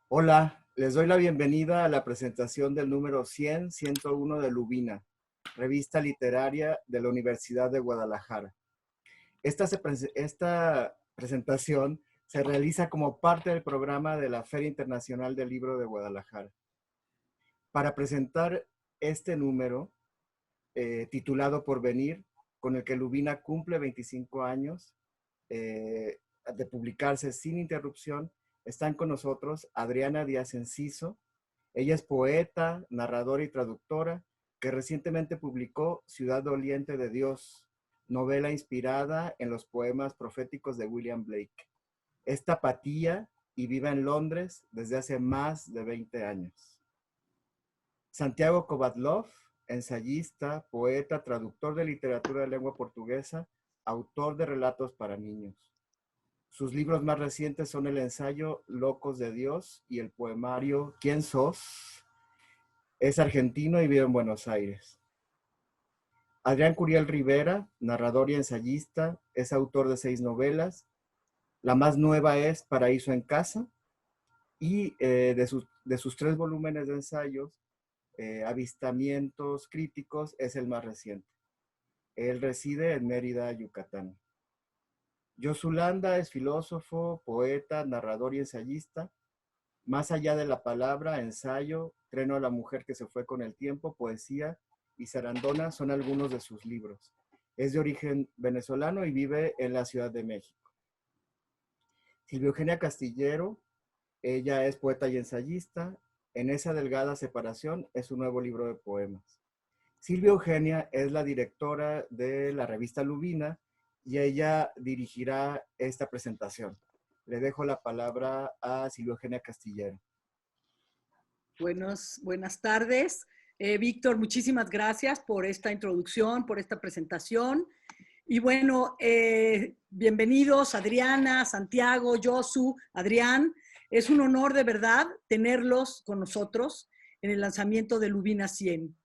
Hola, les doy la bienvenida a la presentación del número 101 de Lubina, revista literaria de la Universidad de Guadalajara. Esta presentación se realiza como parte del programa de la Feria Internacional del Libro de Guadalajara. Para presentar este número, titulado Porvenir, con el que Lubina cumple 25 años de publicarse sin interrupción, están con nosotros Adriana Díaz Enciso. Ella es poeta, narradora y traductora que recientemente publicó Ciudad Doliente de Dios, novela inspirada en los poemas proféticos de William Blake. Es tapatía y vive en Londres desde hace más de 20 años. Santiago Kovadlov, ensayista, poeta, traductor de literatura de lengua portuguesa, autor de relatos para niños. Sus libros más recientes son el ensayo Locos de Dios y el poemario ¿Quién sos? Es argentino y vive en Buenos Aires. Adrián Curiel Rivera, narrador y ensayista, es autor de 6 novelas. La más nueva es Paraíso en Casa y de sus 3 volúmenes de ensayos, Avistamientos Críticos es el más reciente. Él reside en Mérida, Yucatán. Yosulanda es filósofo, poeta, narrador y ensayista. Más allá de la palabra, ensayo, Treno a la mujer que se fue con el tiempo, poesía y Sarandona son algunos de sus libros. Es de origen venezolano y vive en la Ciudad de México. Silvia Eugenia Castillero, ella es poeta y ensayista. En esa delgada separación es un nuevo libro de poemas. Silvia Eugenia es la directora de la revista Lubina y ella dirigirá esta presentación. Le dejo la palabra a Silvia Eugenia Castillero. Buenas tardes. Víctor, muchísimas gracias por esta introducción, por esta presentación. Y bueno, bienvenidos Adriana, Santiago, Josu, Adrián. Es un honor de verdad tenerlos con nosotros en el lanzamiento de Lubina 100,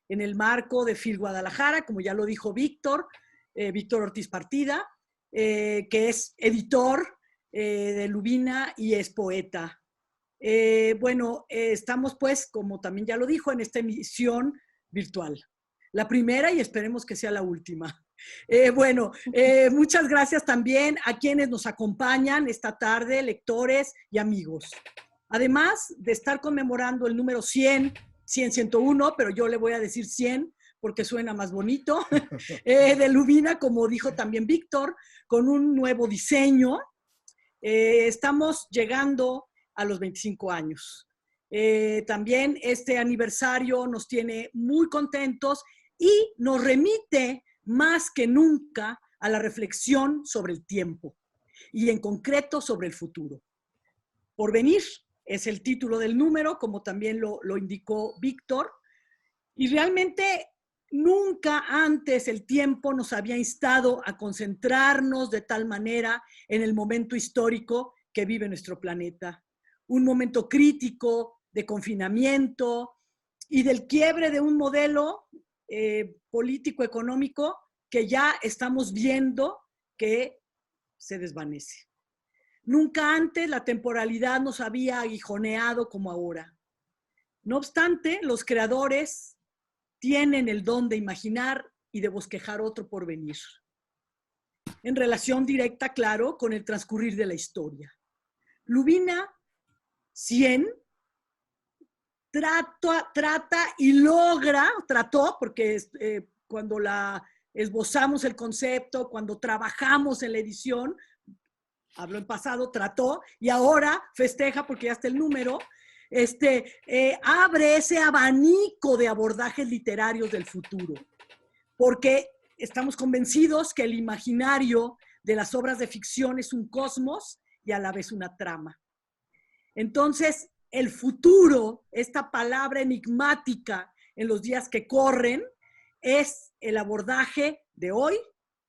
en el marco de FIL Guadalajara, como ya lo dijo Víctor, Víctor Ortiz Partida, que es editor de Lubina y es poeta. Estamos pues, como también ya lo dijo, en esta emisión virtual. La primera y esperemos que sea la última. Muchas gracias también a quienes nos acompañan esta tarde, lectores y amigos. Además de estar conmemorando el número 101, pero yo le voy a decir 100 porque suena más bonito, de Lubina, como dijo también Víctor, con un nuevo diseño. Estamos llegando a los 25 años. También este aniversario nos tiene muy contentos y nos remite más que nunca a la reflexión sobre el tiempo y en concreto sobre el futuro. Porvenir es el título del número, como también lo indicó Víctor, y realmente nunca antes el tiempo nos había instado a concentrarnos de tal manera en el momento histórico que vive nuestro planeta. Un momento crítico de confinamiento y del quiebre de un modelo político-económico que ya estamos viendo que se desvanece. Nunca antes la temporalidad nos había aguijoneado como ahora. No obstante, los creadores tienen el don de imaginar y de bosquejar otro porvenir. En relación directa, claro, con el transcurrir de la historia. Lubina 100 trata y trató, porque cuando la esbozamos el concepto, cuando trabajamos en la edición, hablo en pasado, trató, y ahora festeja porque ya está el número, abre ese abanico de abordajes literarios del futuro, porque estamos convencidos que el imaginario de las obras de ficción es un cosmos y a la vez una trama. Entonces, el futuro, esta palabra enigmática en los días que corren, es el abordaje de hoy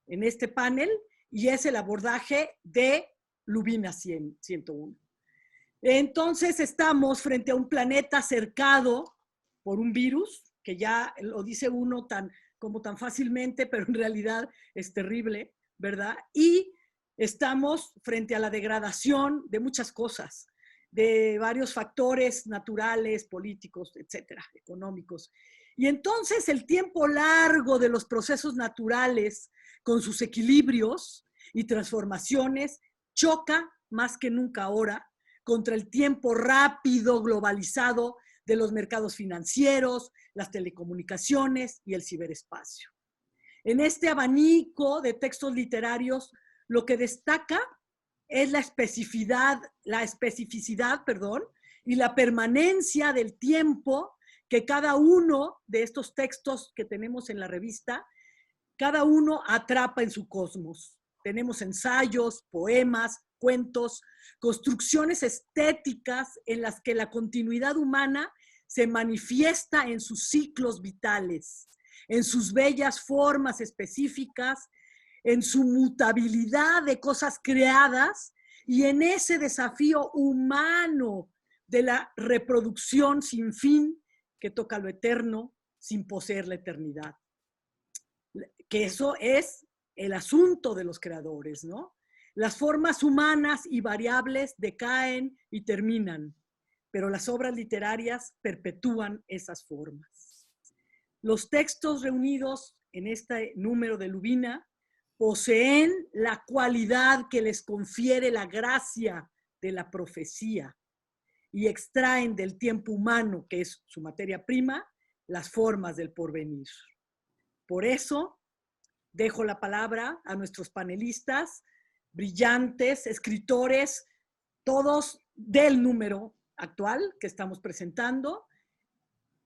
en este panel y es el abordaje de Lubina 101. Entonces estamos frente a un planeta cercado por un virus, que ya lo dice uno tan fácilmente, pero en realidad es terrible, ¿verdad? Y estamos frente a la degradación de muchas cosas. de varios factores naturales, políticos, etcétera, económicos. Y entonces el tiempo largo de los procesos naturales con sus equilibrios y transformaciones choca más que nunca ahora contra el tiempo rápido, globalizado de los mercados financieros, las telecomunicaciones y el ciberespacio. En este abanico de textos literarios, lo que destaca es la especificidad, y la permanencia del tiempo que cada uno de estos textos que tenemos en la revista, cada uno atrapa en su cosmos. Tenemos ensayos, poemas, cuentos, construcciones estéticas en las que la continuidad humana se manifiesta en sus ciclos vitales, en sus bellas formas específicas, en su mutabilidad de cosas creadas y en ese desafío humano de la reproducción sin fin que toca lo eterno sin poseer la eternidad. Que eso es el asunto de los creadores, ¿no? Las formas humanas y variables decaen y terminan, pero las obras literarias perpetúan esas formas. Los textos reunidos en este número de Lubina poseen la cualidad que les confiere la gracia de la profecía y extraen del tiempo humano, que es su materia prima, las formas del porvenir. Por eso, dejo la palabra a nuestros panelistas, brillantes, escritores, todos del número actual que estamos presentando,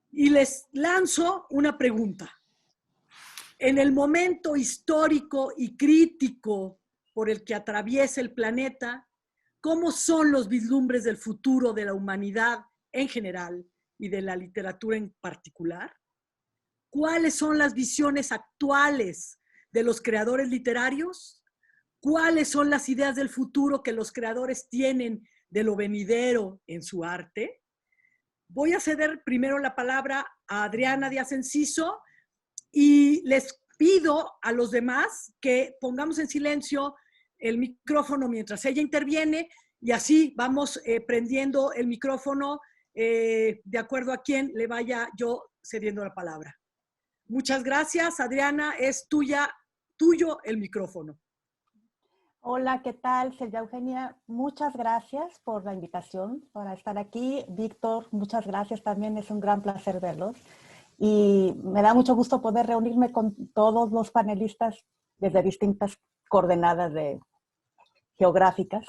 y les lanzo una pregunta. En el momento histórico y crítico por el que atraviesa el planeta, ¿cómo son los vislumbres del futuro de la humanidad en general y de la literatura en particular? ¿Cuáles son las visiones actuales de los creadores literarios? ¿Cuáles son las ideas del futuro que los creadores tienen de lo venidero en su arte? Voy a ceder primero la palabra a Adriana Díaz Enciso y les pido a los demás que pongamos en silencio el micrófono mientras ella interviene y así vamos prendiendo el micrófono de acuerdo a quién le vaya yo cediendo la palabra. Muchas gracias, Adriana, es tuyo el micrófono. Hola, ¿qué tal? Silvia Eugenia, muchas gracias por la invitación para estar aquí. Víctor, muchas gracias también, es un gran placer verlos. Y me da mucho gusto poder reunirme con todos los panelistas desde distintas coordenadas geográficas.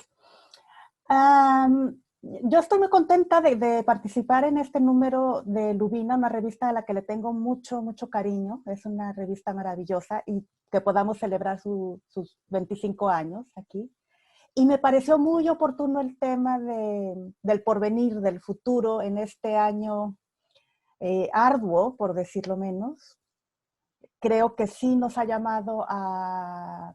Yo estoy muy contenta de participar en este número de Lubina, una revista a la que le tengo mucho, mucho cariño. Es una revista maravillosa y que podamos celebrar sus 25 años aquí. Y me pareció muy oportuno el tema del porvenir, del futuro en este año arduo, por decirlo menos. Creo que sí nos ha llamado a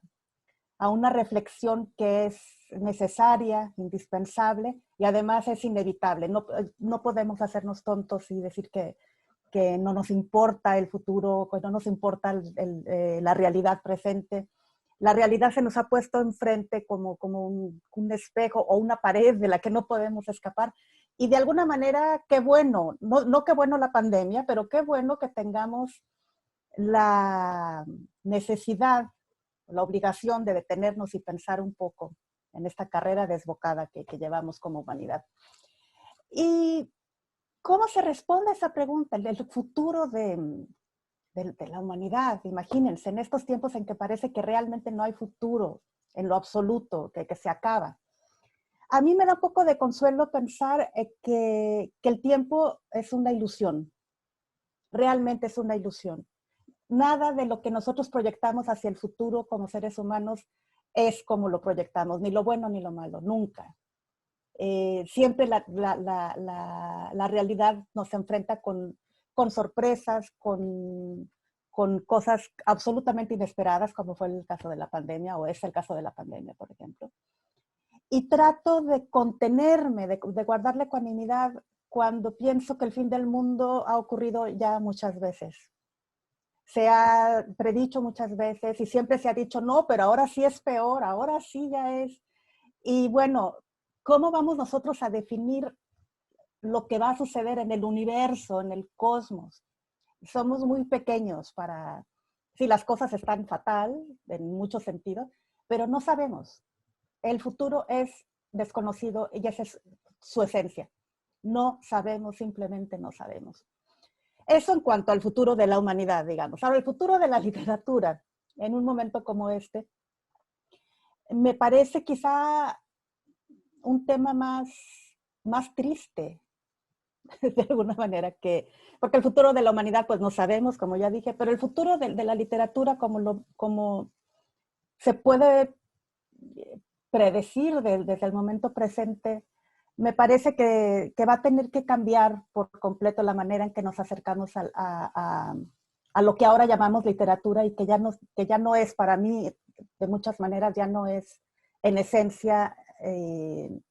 una reflexión que es necesaria, indispensable y además es inevitable. No podemos hacernos tontos y decir que no nos importa el futuro, que no nos importa la realidad presente. La realidad se nos ha puesto enfrente como un espejo o una pared de la que no podemos escapar. Y de alguna manera, qué bueno, no qué bueno la pandemia, pero qué bueno que tengamos la necesidad, la obligación de detenernos y pensar un poco en esta carrera desbocada que llevamos como humanidad. ¿Y cómo se responde a esa pregunta, el futuro de la humanidad? Imagínense, en estos tiempos en que parece que realmente no hay futuro en lo absoluto, que se acaba. A mí me da un poco de consuelo pensar que el tiempo es una ilusión, realmente es una ilusión. Nada de lo que nosotros proyectamos hacia el futuro como seres humanos es como lo proyectamos, ni lo bueno ni lo malo, nunca. Siempre la realidad nos enfrenta con sorpresas, con cosas absolutamente inesperadas, como fue el caso de la pandemia, o es el caso de la pandemia, por ejemplo. Y trato de contenerme, de guardar la ecuanimidad cuando pienso que el fin del mundo ha ocurrido ya muchas veces. Se ha predicho muchas veces y siempre se ha dicho, no, pero ahora sí es peor, ahora sí ya es. Y bueno, ¿cómo vamos nosotros a definir lo que va a suceder en el universo, en el cosmos? Somos muy pequeños para... Sí, las cosas están fatal en muchos sentidos, pero no sabemos. El futuro es desconocido y esa es su esencia. No sabemos, simplemente no sabemos. Eso en cuanto al futuro de la humanidad, digamos. Ahora, el futuro de la literatura, en un momento como este, me parece quizá un tema más triste, de alguna manera, porque el futuro de la humanidad, pues no sabemos, como ya dije, pero el futuro de la literatura, como se puede predecir desde el momento presente, me parece que va a tener que cambiar por completo la manera en que nos acercamos a lo que ahora llamamos literatura y que ya no es para mí, de muchas maneras, ya no es en esencia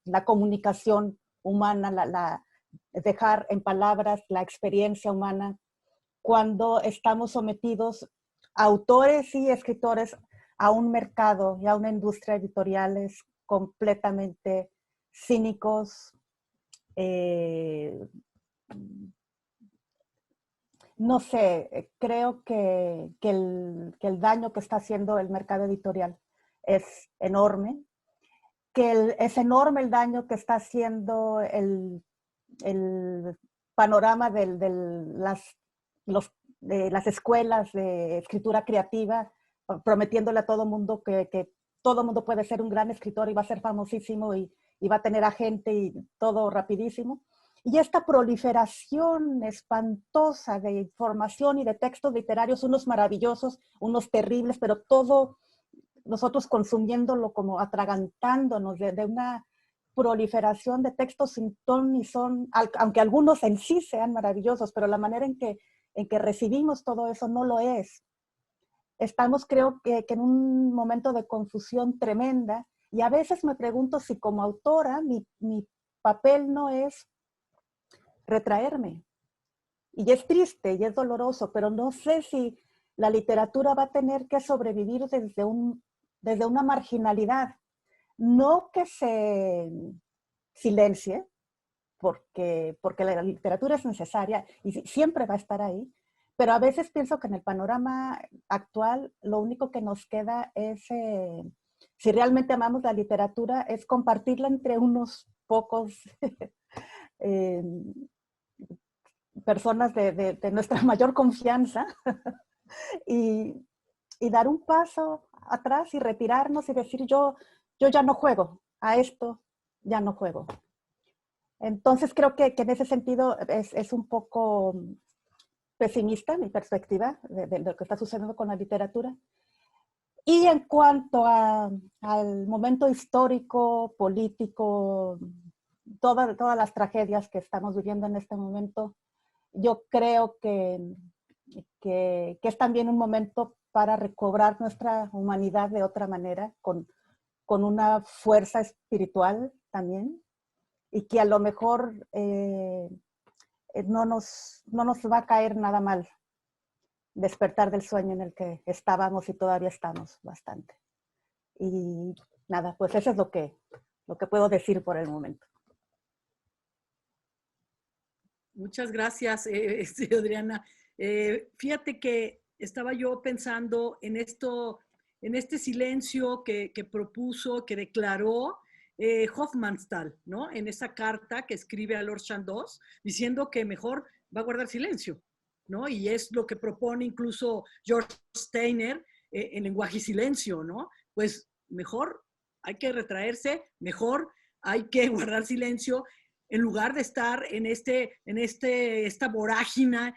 la comunicación humana, dejar en palabras la experiencia humana cuando estamos sometidos, autores y escritores, a un mercado y a una industria editoriales completamente cínicos, no sé, creo que el daño que está haciendo el mercado editorial es enorme, es enorme el daño que está haciendo el panorama de las escuelas de escritura creativa, prometiéndole a todo mundo que todo mundo puede ser un gran escritor y va a ser famosísimo y va a tener a gente y todo rapidísimo. Y esta proliferación espantosa de información y de textos literarios, unos maravillosos, unos terribles, pero todo nosotros consumiéndolo como atragantándonos de una proliferación de textos sin ton ni son, aunque algunos en sí sean maravillosos, pero la manera en que recibimos todo eso no lo es. Estamos, creo que en un momento de confusión tremenda, y a veces me pregunto si como autora mi papel no es retraerme. Y es triste y es doloroso, pero no sé si la literatura va a tener que sobrevivir desde una marginalidad. No que se silencie, porque la literatura es necesaria y siempre va a estar ahí, pero a veces pienso que en el panorama actual lo único que nos queda es, si realmente amamos la literatura, es compartirla entre unos pocos personas de nuestra mayor confianza y dar un paso atrás y retirarnos y decir yo ya no juego, a esto ya no juego. Entonces creo que en ese sentido es un poco pesimista mi perspectiva de lo que está sucediendo con la literatura. Y en cuanto al momento histórico, político, todas las tragedias que estamos viviendo en este momento, yo creo que es también un momento para recobrar nuestra humanidad de otra manera, con una fuerza espiritual también, y que a lo mejor no nos va a caer nada mal despertar del sueño en el que estábamos y todavía estamos bastante. Y nada, pues eso es lo que puedo decir por el momento. Muchas gracias, Adriana. Fíjate que estaba yo pensando en este silencio que propuso, que declaró Hofmannsthal, ¿no? En esa carta que escribe a Lord Chandos, diciendo que mejor va a guardar silencio, ¿no? Y es lo que propone incluso George Steiner en Lenguaje y Silencio, ¿no? Pues mejor hay que retraerse, mejor hay que guardar silencio, en lugar de estar en esta vorágine,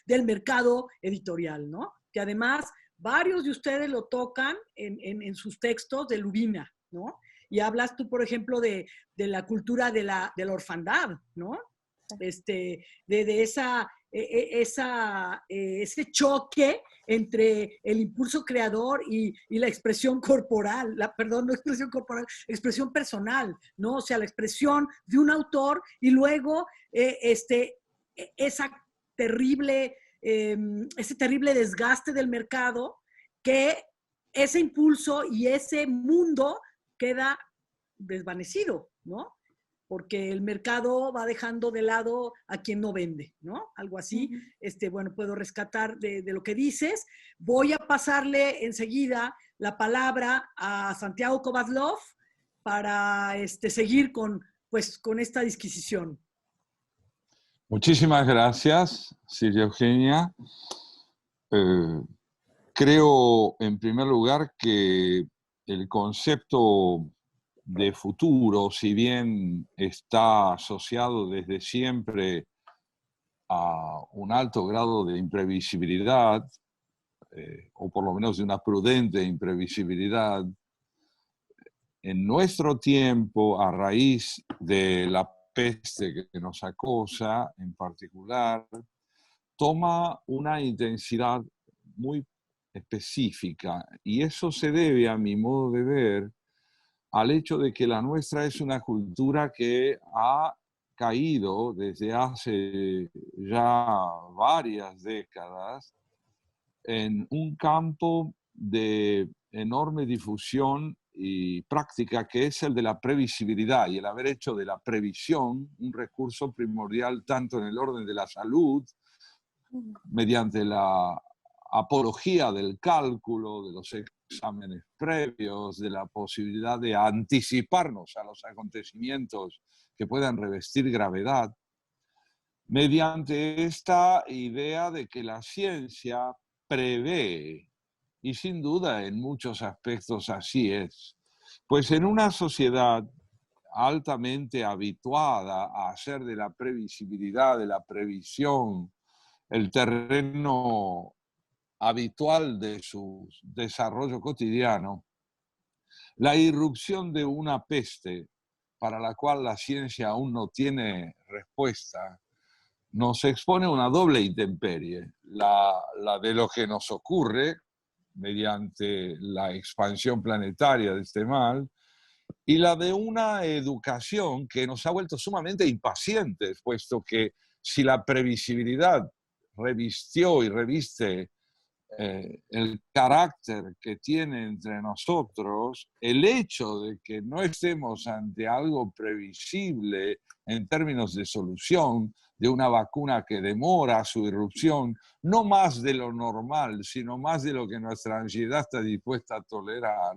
del mercado editorial, ¿no? Que además varios de ustedes lo tocan en sus textos de Lubina, ¿no? Y hablas tú, por ejemplo, de la cultura de la orfandad, ¿no? De ese choque entre el impulso creador y la expresión corporal, no expresión corporal, expresión personal, ¿no? O sea, la expresión de un autor y luego ese terrible desgaste del mercado, que ese impulso y ese mundo queda desvanecido, ¿no? Porque el mercado va dejando de lado a quien no vende, ¿no? Algo así. Bueno, puedo rescatar de lo que dices. Voy a pasarle enseguida la palabra a Santiago Kovadlov para seguir con esta disquisición. Muchísimas gracias, Silvia Eugenia. Creo, en primer lugar, que el concepto de futuro, si bien está asociado desde siempre a un alto grado de imprevisibilidad, o por lo menos de una prudente imprevisibilidad, en nuestro tiempo, a raíz de la peste que nos acosa en particular, toma una intensidad muy específica, y eso se debe, a mi modo de ver, al hecho de que la nuestra es una cultura que ha caído desde hace ya varias décadas en un campo de enorme difusión y práctica, que es el de la previsibilidad, y el haber hecho de la previsión un recurso primordial tanto en el orden de la salud, mediante la apología del cálculo, de los exámenes previos, de la posibilidad de anticiparnos a los acontecimientos que puedan revestir gravedad, mediante esta idea de que la ciencia prevé, y sin duda en muchos aspectos así es, pues en una sociedad altamente habituada a hacer de la previsibilidad, de la previsión, el terreno habitual de su desarrollo cotidiano, la irrupción de una peste para la cual la ciencia aún no tiene respuesta, nos expone a una doble intemperie, la de lo que nos ocurre mediante la expansión planetaria de este mal, y la de una educación que nos ha vuelto sumamente impacientes, puesto que si la previsibilidad revistió y reviste el carácter que tiene entre nosotros, el hecho de que no estemos ante algo previsible en términos de solución, de una vacuna que demora su irrupción, no más de lo normal, sino más de lo que nuestra ansiedad está dispuesta a tolerar.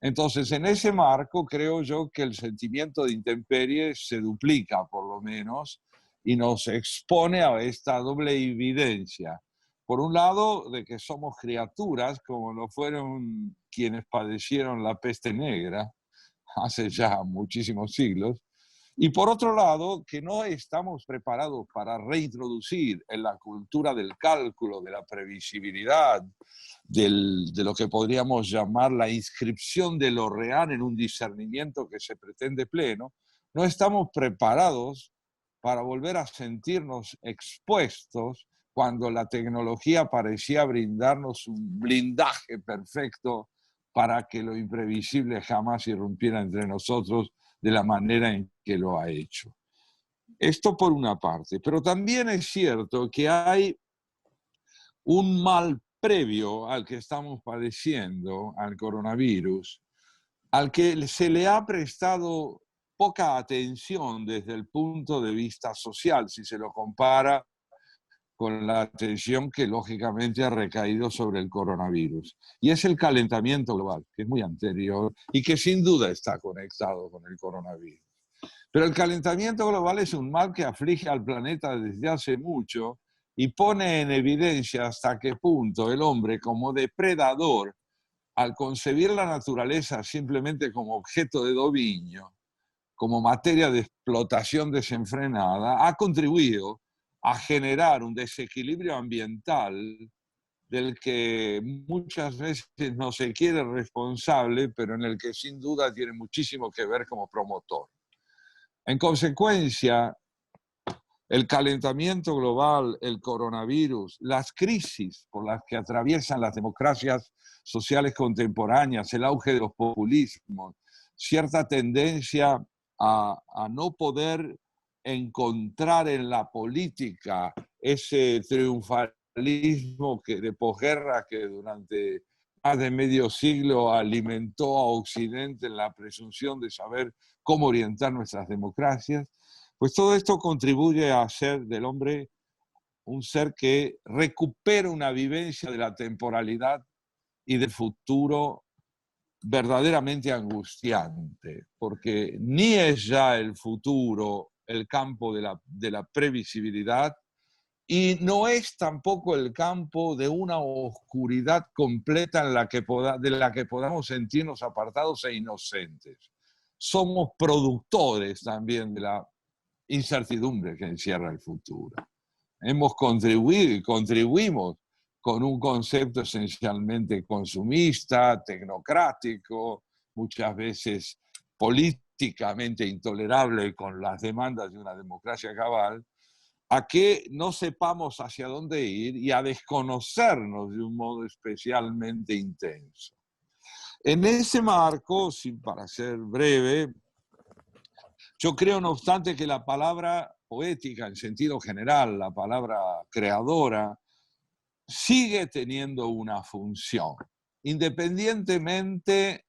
Entonces, en ese marco, creo yo que el sentimiento de intemperie se duplica, por lo menos, y nos expone a esta doble evidencia. Por un lado, de que somos criaturas, como lo fueron quienes padecieron la peste negra hace ya muchísimos siglos, y por otro lado, que no estamos preparados para reintroducir en la cultura del cálculo, de la previsibilidad, de lo que podríamos llamar la inscripción de lo real en un discernimiento que se pretende pleno, no estamos preparados para volver a sentirnos expuestos cuando la tecnología parecía brindarnos un blindaje perfecto para que lo imprevisible jamás irrumpiera entre nosotros de la manera en que lo ha hecho. Esto por una parte, pero también es cierto que hay un mal previo al que estamos padeciendo, al coronavirus, al que se le ha prestado poca atención desde el punto de vista social, si se lo compara con la atención que lógicamente ha recaído sobre el coronavirus. Y es el calentamiento global, que es muy anterior y que sin duda está conectado con el coronavirus. Pero el calentamiento global es un mal que aflige al planeta desde hace mucho y pone en evidencia hasta qué punto el hombre, como depredador, al concebir la naturaleza simplemente como objeto de dominio, como materia de explotación desenfrenada, ha contribuido a generar un desequilibrio ambiental del que muchas veces no se quiere responsable, pero en el que sin duda tiene muchísimo que ver como promotor. En consecuencia, el calentamiento global, el coronavirus, las crisis por las que atraviesan las democracias sociales contemporáneas, el auge de los populismos, cierta tendencia a no poder encontrar en la política ese triunfalismo de posguerra que durante más de medio siglo alimentó a Occidente en la presunción de saber cómo orientar nuestras democracias, pues todo esto contribuye a hacer del hombre un ser que recupera una vivencia de la temporalidad y del futuro verdaderamente angustiante, porque ni es ya el futuro el campo de la previsibilidad, y no es tampoco el campo de una oscuridad completa en de la que podamos sentirnos apartados e inocentes. Somos productores también de la incertidumbre que encierra el futuro. Hemos contribuido y contribuimos con un concepto esencialmente consumista, tecnocrático, muchas veces políticamente intolerable con las demandas de una democracia cabal, a que no sepamos hacia dónde ir y a desconocernos de un modo especialmente intenso. En ese marco, para ser breve, yo creo, no obstante, que la palabra poética en sentido general, la palabra creadora, sigue teniendo una función, independientemente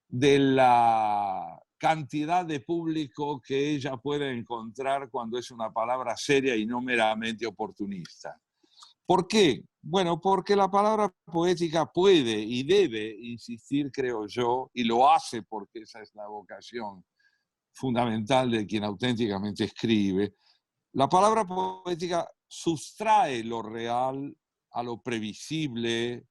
de la cantidad de público que ella puede encontrar cuando es una palabra seria y no meramente oportunista. ¿Por qué? Bueno, porque la palabra poética puede y debe insistir, creo yo, y lo hace porque esa es la vocación fundamental de quien auténticamente escribe. La palabra poética sustrae lo real a lo previsible,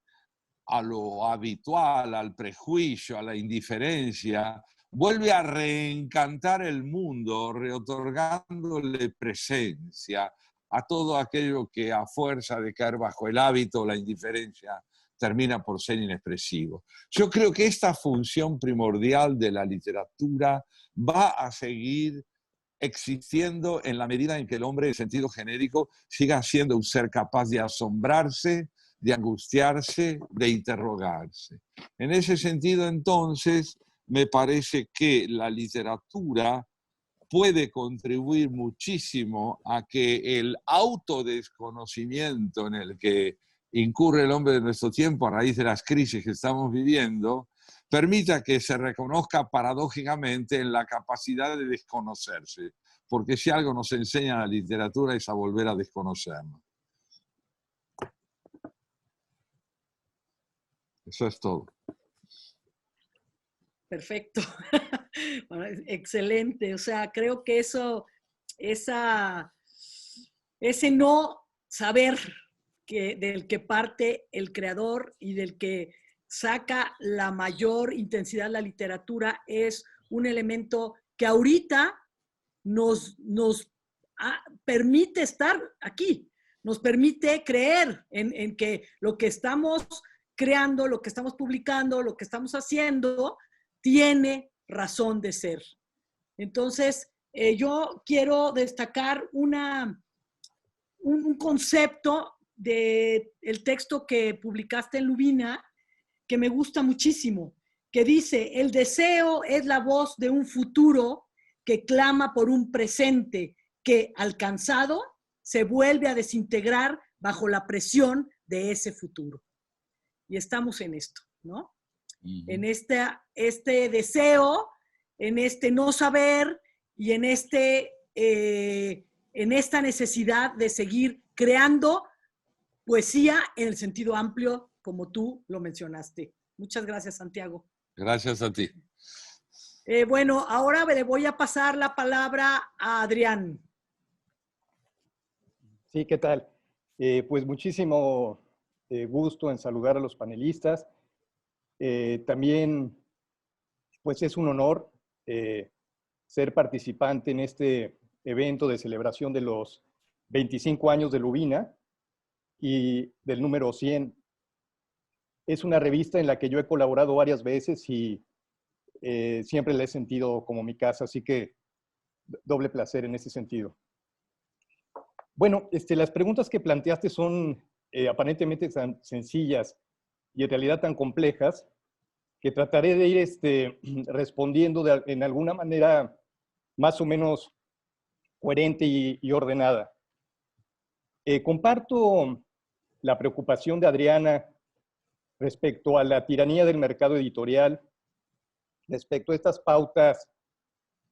a lo habitual, al prejuicio, a la indiferencia, vuelve a reencantar el mundo, reotorgándole presencia a todo aquello que a fuerza de caer bajo el hábito, la indiferencia, termina por ser inexpresivo. Yo creo que esta función primordial de la literatura va a seguir existiendo en la medida en que el hombre, en sentido genérico, siga siendo un ser capaz de asombrarse, de angustiarse, de interrogarse. En ese sentido, entonces, me parece que la literatura puede contribuir muchísimo a que el autodesconocimiento en el que incurre el hombre de nuestro tiempo a raíz de las crisis que estamos viviendo, permita que se reconozca paradójicamente en la capacidad de desconocerse, porque si algo nos enseña la literatura es a volver a desconocernos. Eso es todo. Perfecto. Bueno, excelente. O sea, creo que ese no saber del que parte el creador y del que saca la mayor intensidad la literatura es un elemento que ahorita nos permite estar aquí, nos permite creer en que lo que estamos creando, lo que estamos publicando, lo que estamos haciendo, tiene razón de ser. Entonces, yo quiero destacar un concepto del texto que publicaste en Lubina, que me gusta muchísimo, que dice: el deseo es la voz de un futuro que clama por un presente que, alcanzado, se vuelve a desintegrar bajo la presión de ese futuro. Y estamos en esto, ¿no? En este deseo, en este no saber y en esta necesidad de seguir creando poesía en el sentido amplio, como tú lo mencionaste. Muchas gracias, Santiago. Gracias a ti. Bueno, ahora le voy a pasar la palabra a Adrián. Sí, ¿qué tal? Pues muchísimo gusto en saludar a los panelistas. También, pues es un honor ser participante en este evento de celebración de los 25 años de Lubina y del número 100. Es una revista en la que yo he colaborado varias veces y siempre la he sentido como mi casa, así que doble placer en ese sentido. Bueno, las preguntas que planteaste son aparentemente tan sencillas y en realidad tan complejas que trataré de ir respondiendo en alguna manera más o menos coherente y ordenada. Comparto la preocupación de Adriana respecto a la tiranía del mercado editorial, respecto a estas pautas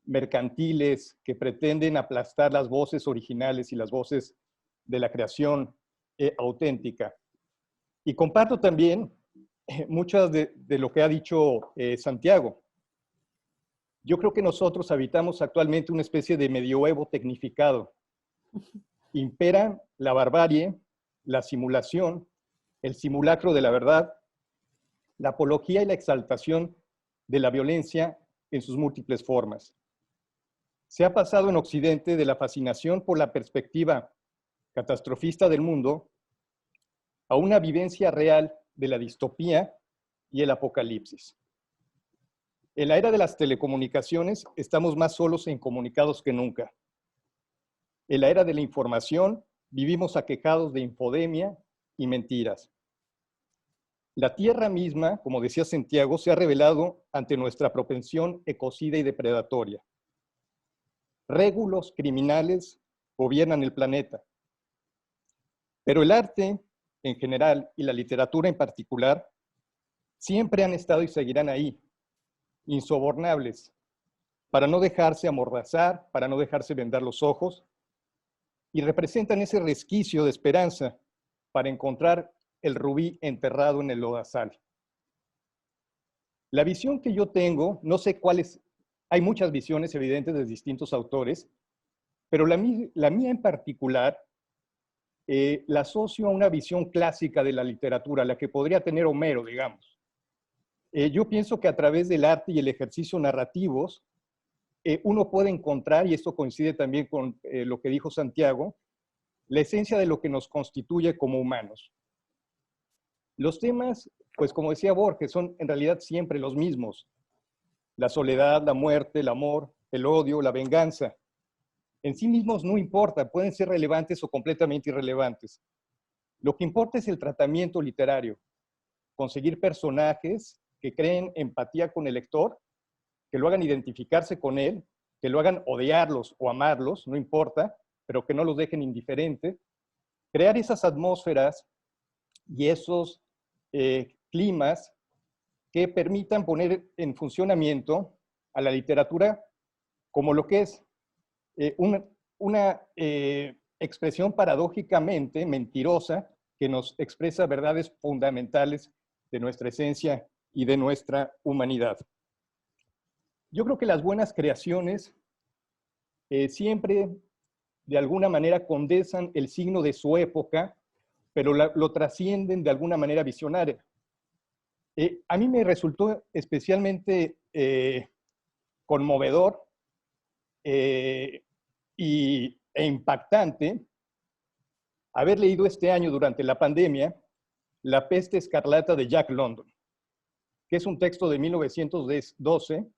mercantiles que pretenden aplastar las voces originales y las voces de la creación auténtica. Y comparto también muchas de lo que ha dicho Santiago. Yo creo que nosotros habitamos actualmente una especie de medioevo tecnificado. Impera la barbarie, la simulación, el simulacro de la verdad, la apología y la exaltación de la violencia en sus múltiples formas. Se ha pasado en Occidente de la fascinación por la perspectiva catastrofista del mundo a una vivencia real de la distopía y el apocalipsis. En la era de las telecomunicaciones estamos más solos e incomunicados que nunca. En la era de la información vivimos aquejados de infodemia y mentiras. La tierra misma, como decía Santiago, se ha revelado ante nuestra propensión ecocida y depredatoria. Régulos criminales gobiernan el planeta. Pero el arte en general y la literatura en particular siempre han estado y seguirán ahí, insobornables, para no dejarse amordazar, para no dejarse vendar los ojos, y representan ese resquicio de esperanza para encontrar el rubí enterrado en el lodazal. La visión que yo tengo, no sé cuáles, hay muchas visiones evidentes de distintos autores, pero la mía en particular la asocio a una visión clásica de la literatura, la que podría tener Homero, digamos. Yo pienso que a través del arte y el ejercicio narrativos, uno puede encontrar, y esto coincide también con lo que dijo Santiago, la esencia de lo que nos constituye como humanos. Los temas, pues como decía Borges, son en realidad siempre los mismos. La soledad, la muerte, el amor, el odio, la venganza. En sí mismos no importa, pueden ser relevantes o completamente irrelevantes. Lo que importa es el tratamiento literario, conseguir personajes que creen empatía con el lector, que lo hagan identificarse con él, que lo hagan odiarlos o amarlos, no importa, pero que no los dejen indiferentes, crear esas atmósferas y esos climas que permitan poner en funcionamiento a la literatura como lo que es una expresión paradójicamente mentirosa que nos expresa verdades fundamentales de nuestra esencia y de nuestra humanidad. Yo creo que las buenas creaciones siempre de alguna manera condensan el signo de su época, pero lo trascienden de alguna manera visionaria. A mí me resultó especialmente conmovedor e impactante haber leído este año durante la pandemia La peste escarlata de Jack London, que es un texto de 1912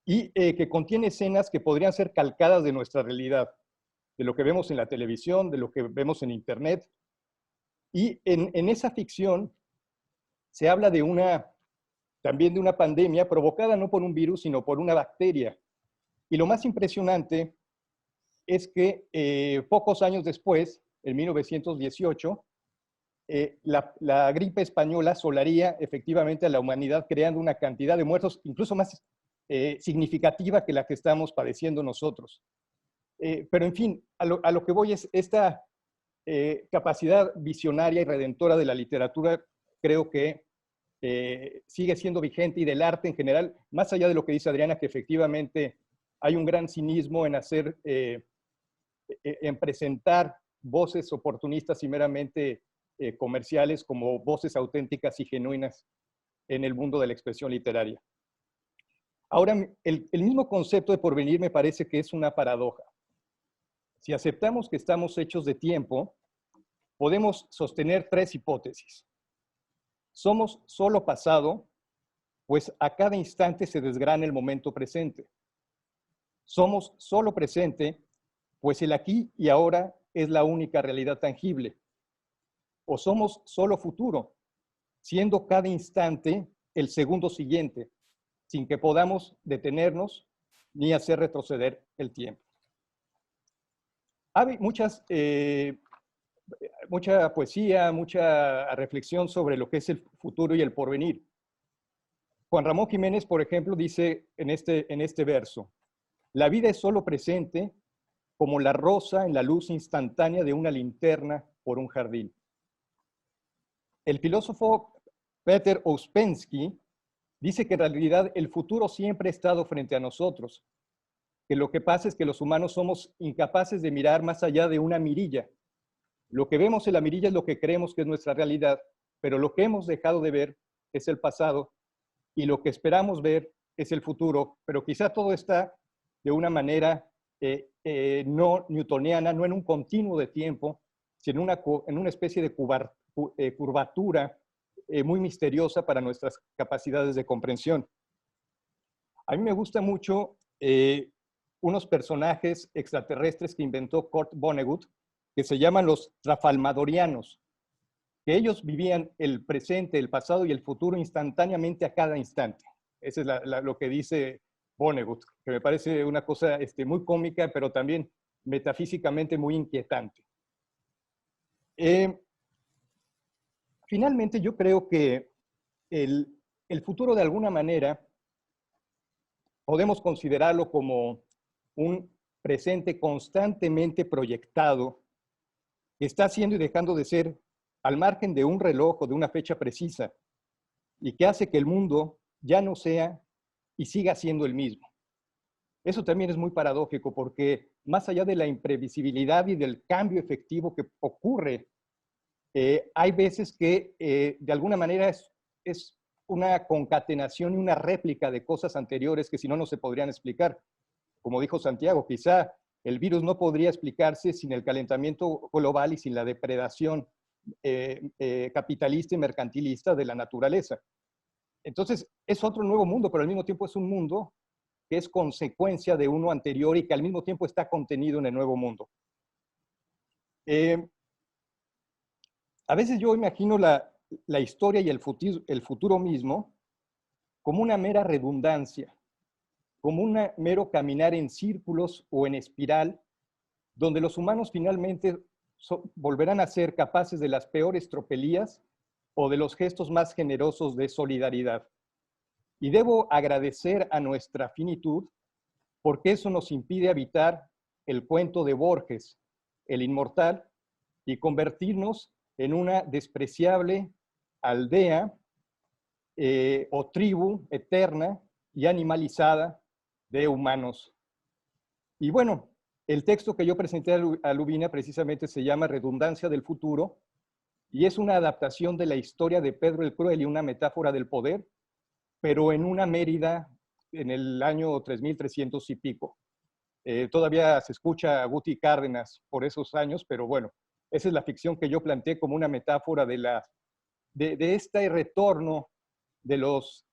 y que contiene escenas que podrían ser calcadas de nuestra realidad, de lo que vemos en la televisión, de lo que vemos en internet. Y en esa ficción se habla de también de una pandemia provocada no por un virus, sino por una bacteria. Y lo más impresionante es que pocos años después, en 1918, la gripe española asolaría efectivamente a la humanidad, creando una cantidad de muertos incluso más significativa que la que estamos padeciendo nosotros. Pero en fin, a lo que voy es esta capacidad visionaria y redentora de la literatura, creo que sigue siendo vigente, y del arte en general, más allá de lo que dice Adriana, que efectivamente hay un gran cinismo en en presentar voces oportunistas y meramente comerciales como voces auténticas y genuinas en el mundo de la expresión literaria. Ahora, el mismo concepto de porvenir me parece que es una paradoja. Si aceptamos que estamos hechos de tiempo, podemos sostener tres hipótesis. Somos solo pasado, pues a cada instante se desgrana el momento presente. Somos solo presente, pues el aquí y ahora es la única realidad tangible. O somos solo futuro, siendo cada instante el segundo siguiente, sin que podamos detenernos ni hacer retroceder el tiempo. Hay muchas mucha poesía, mucha reflexión sobre lo que es el futuro y el porvenir. Juan Ramón Jiménez, por ejemplo, dice en este verso: la vida es solo presente como la rosa en la luz instantánea de una linterna por un jardín. El filósofo Peter Ouspensky dice que en realidad el futuro siempre ha estado frente a nosotros, que lo que pasa es que los humanos somos incapaces de mirar más allá de una mirilla. Lo que vemos en la mirilla es lo que creemos que es nuestra realidad, pero lo que hemos dejado de ver es el pasado y lo que esperamos ver es el futuro, pero quizá todo está de una manera no newtoniana, no en un continuo de tiempo, sino en una especie de curvatura muy misteriosa para nuestras capacidades de comprensión. A mí me gusta mucho unos personajes extraterrestres que inventó Kurt Vonnegut, que se llaman los trafalmadorianos, que ellos vivían el presente, el pasado y el futuro instantáneamente a cada instante. Eso es lo que dice Vonnegut, que me parece una cosa muy cómica, pero también metafísicamente muy inquietante. Finalmente, yo creo que el futuro, de alguna manera, podemos considerarlo como un presente constantemente proyectado, que está siendo y dejando de ser al margen de un reloj o de una fecha precisa, y que hace que el mundo ya no sea y siga siendo el mismo. Eso también es muy paradójico, porque más allá de la imprevisibilidad y del cambio efectivo que ocurre, hay veces que de alguna manera es una concatenación y una réplica de cosas anteriores que si no, no se podrían explicar. Como dijo Santiago, quizá el virus no podría explicarse sin el calentamiento global y sin la depredación capitalista y mercantilista de la naturaleza. Entonces, es otro nuevo mundo, pero al mismo tiempo es un mundo que es consecuencia de uno anterior y que al mismo tiempo está contenido en el nuevo mundo. A veces yo imagino la historia y el futuro mismo como una mera redundancia, como un mero caminar en círculos o en espiral, donde los humanos finalmente volverán a ser capaces de las peores tropelías o de los gestos más generosos de solidaridad. Y debo agradecer a nuestra finitud, porque eso nos impide habitar el cuento de Borges, el inmortal, y convertirnos en una despreciable aldea o tribu eterna y animalizada de humanos. Y bueno, el texto que yo presenté a Lubina precisamente se llama Redundancia del futuro, y es una adaptación de la historia de Pedro el Cruel y una metáfora del poder, pero en una Mérida en el año 3300 y pico. Todavía se escucha a Guti Cárdenas por esos años, pero bueno, esa es la ficción que yo planteé como una metáfora de este retorno de los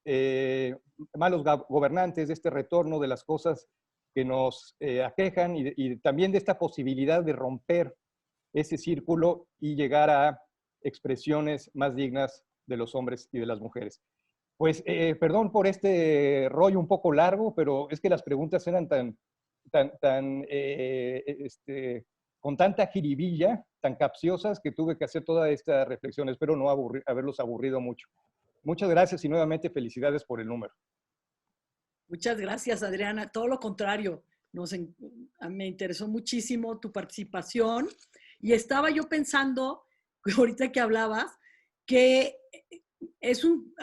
malos gobernantes, de este retorno de las cosas que nos aquejan y también de esta posibilidad de romper ese círculo y llegar a expresiones más dignas de los hombres y de las mujeres. Pues perdón por este rollo un poco largo, pero es que las preguntas eran con tanta jiribilla, tan capciosas, que tuve que hacer toda esta reflexión. Espero no haberlos aburrido mucho. Muchas gracias y nuevamente felicidades por el número. Muchas gracias, Adriana. Todo lo contrario, me interesó muchísimo tu participación y estaba yo pensando, ahorita que hablabas, que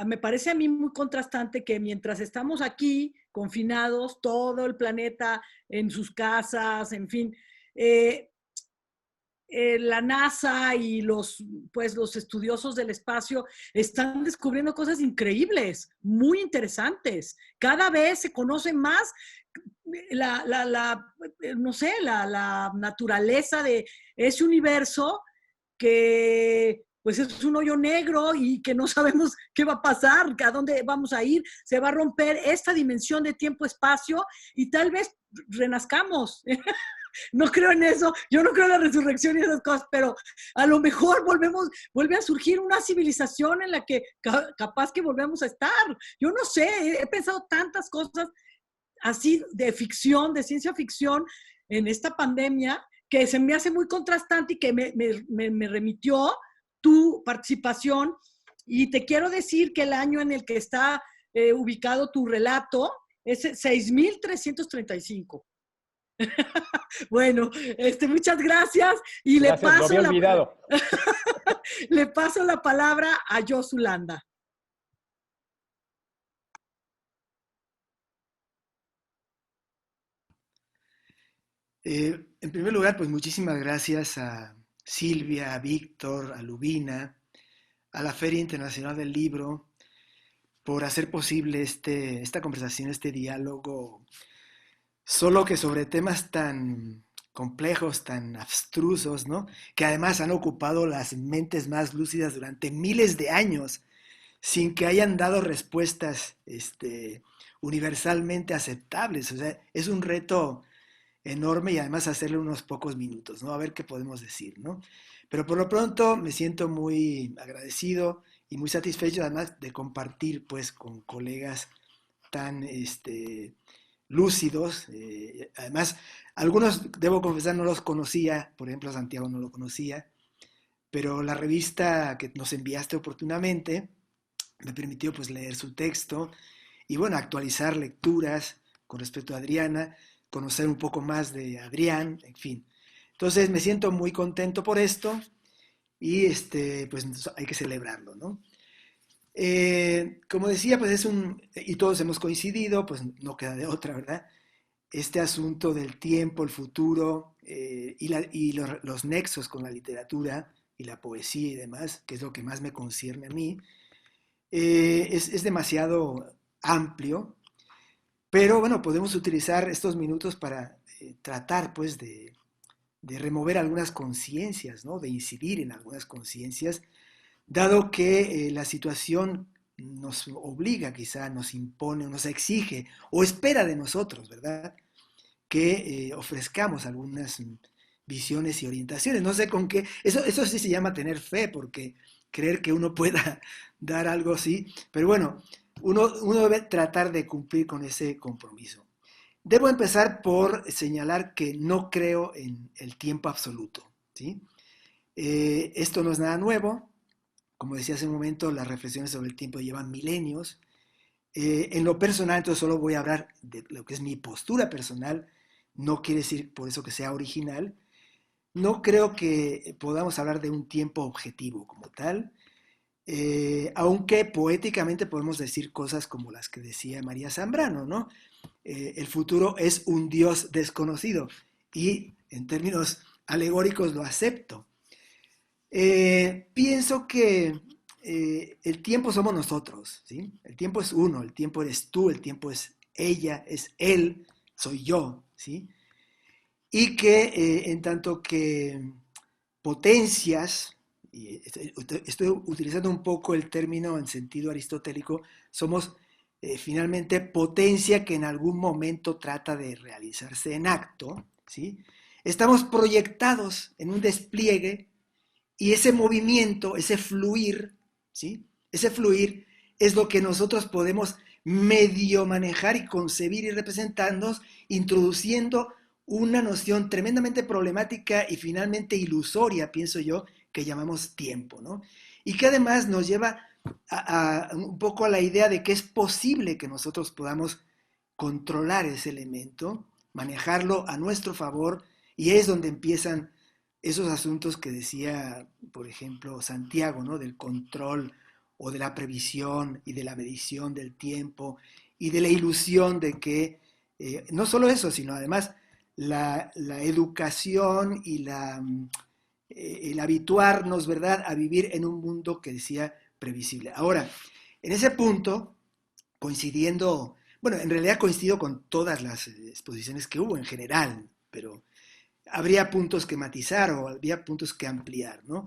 me parece a mí muy contrastante que mientras estamos aquí confinados, todo el planeta en sus casas, en fin, la NASA y los estudiosos del espacio están descubriendo cosas increíbles, muy interesantes. Cada vez se conoce más la naturaleza de ese universo que pues es un hoyo negro y que no sabemos qué va a pasar, a dónde vamos a ir. Se va a romper esta dimensión de tiempo-espacio y tal vez renazcamos. No creo en eso, yo no creo en la resurrección y esas cosas, pero a lo mejor vuelve a surgir una civilización en la que capaz que volvemos a estar. Yo no sé, he pensado tantas cosas así de ficción, de ciencia ficción en esta pandemia, que se me hace muy contrastante y que me remitió tu participación. Y te quiero decir que el año en el que está ubicado tu relato es 6,335. Bueno, muchas gracias y Gracias, lo había olvidado. le paso la palabra a Yosulanda. En primer lugar, pues muchísimas gracias a Silvia, a Víctor, a Lubina, a la Feria Internacional del Libro, por hacer posible esta conversación, este diálogo, solo que sobre temas tan complejos, tan abstrusos, ¿no? Que además han ocupado las mentes más lúcidas durante miles de años, sin que hayan dado respuestas universalmente aceptables. O sea, es un reto enorme y además hacerle unos pocos minutos, ¿no? A ver qué podemos decir, ¿no? Pero por lo pronto me siento muy agradecido y muy satisfecho además de compartir pues con colegas tan lúcidos. Además, algunos, debo confesar, no los conocía, por ejemplo, Santiago no lo conocía, pero la revista que nos enviaste oportunamente me permitió pues leer su texto y bueno, actualizar lecturas con respecto a Adriana, conocer un poco más de Adrián, en fin. Entonces me siento muy contento por esto y pues hay que celebrarlo, ¿no? Como decía, pues y todos hemos coincidido, pues no queda de otra, ¿verdad? Este asunto del tiempo, el futuro y los nexos con la literatura y la poesía y demás, que es lo que más me concierne a mí, es demasiado amplio, pero bueno, podemos utilizar estos minutos para tratar pues de remover algunas conciencias, ¿no? De incidir en algunas conciencias, dado que la situación nos obliga, quizá nos impone, nos exige o espera de nosotros, ¿verdad? Que ofrezcamos algunas visiones y orientaciones. No sé con qué, eso sí se llama tener fe, porque creer que uno pueda dar algo así, pero bueno, uno debe tratar de cumplir con ese compromiso. Debo empezar por señalar que no creo en el tiempo absoluto, ¿sí? Esto no es nada nuevo. Como decía hace un momento, las reflexiones sobre el tiempo llevan milenios. En lo personal, entonces solo voy a hablar de lo que es mi postura personal. No quiere decir por eso que sea original. No creo que podamos hablar de un tiempo objetivo como tal, aunque poéticamente podemos decir cosas como las que decía María Zambrano, ¿no? El futuro es un Dios desconocido y en términos alegóricos lo acepto. Pienso que el tiempo somos nosotros, ¿sí? El tiempo es uno, el tiempo eres tú, el tiempo es ella, es él, soy yo, ¿sí? Y que en tanto que potencias, y estoy utilizando un poco el término en sentido aristotélico, somos finalmente potencia que en algún momento trata de realizarse en acto, ¿sí? Estamos proyectados en un despliegue y ese movimiento, ese fluir, ¿sí? Ese fluir es lo que nosotros podemos medio manejar y concebir y representarnos, introduciendo una noción tremendamente problemática y finalmente ilusoria, pienso yo, que llamamos tiempo, ¿no? Y que además nos lleva un poco a la idea de que es posible que nosotros podamos controlar ese elemento, manejarlo a nuestro favor, y es donde empiezan esos asuntos que decía, por ejemplo, Santiago, ¿no? Del control o de la previsión y de la medición del tiempo y de la ilusión de que, no solo eso, sino además la educación y el habituarnos, ¿verdad?, a vivir en un mundo que decía previsible. Ahora, en ese punto, coincidiendo, bueno, en realidad coincido con todas las exposiciones que hubo en general, pero habría puntos que matizar o habría puntos que ampliar, ¿no?